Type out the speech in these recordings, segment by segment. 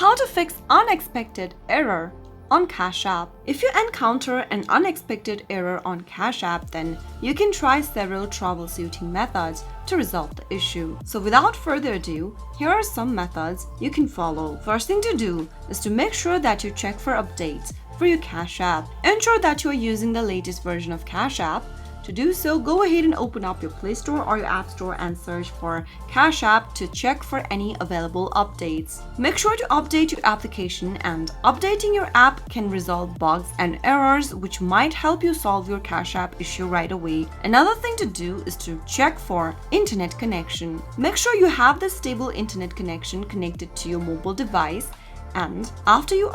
How to fix unexpected error on CashApp. If you encounter an unexpected error on CashApp, then you can try several troubleshooting methods to resolve the issue. So without further ado, here are some methods you can follow. First thing to do is to make sure that you check for updates for your CashApp. Ensure that you are using the latest version of CashApp. To do so, go ahead and open up your Play Store or your App Store and search for CashApp to check for any available updates. Make sure to update your application, and updating your app can resolve bugs and errors which might help you solve your CashApp issue right away. Another thing to do is to check for internet connection. Make sure you have the stable internet connection connected to your mobile device. And after you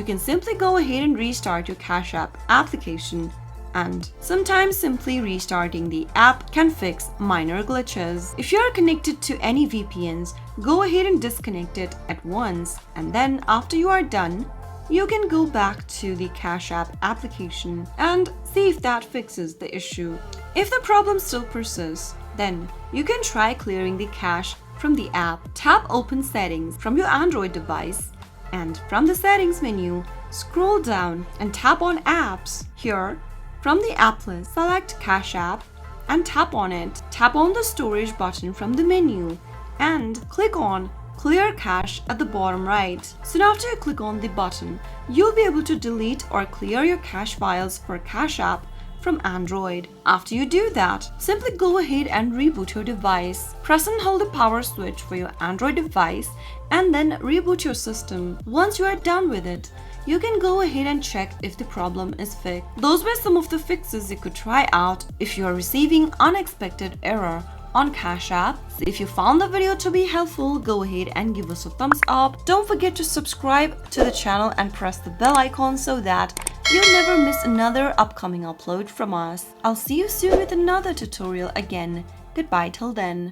can simply go ahead and restart your CashApp application. And sometimes simply restarting the app can fix minor glitches. If you are connected to any VPNs, go ahead and disconnect it at once, and then after you are done, you can go back to the CashApp application and see if that fixes the issue. If the problem still persists, then you can try clearing the cache from the app. Tap Open Settings from your Android device, and from the Settings menu, scroll down and tap on Apps. Here, from the app list, select CashApp and tap on it. Tap on the storage button from the menu and click on Clear Cache at the bottom right. Soon after you click on the button, you'll be able to delete or clear your cache files for CashApp from Android. After you do that, simply go ahead and reboot your device. Press and hold the power switch for your Android device and then reboot your system. Once you are done with it, you can go ahead and check if the problem is fixed. Those were some of the fixes you could try out if you are receiving unexpected error on CashApp. So if you found the video to be helpful, go ahead and give us a thumbs up. Don't forget to subscribe to the channel and press the bell icon so that you'll never miss another upcoming upload from us. I'll see you soon with another tutorial again. Goodbye till then.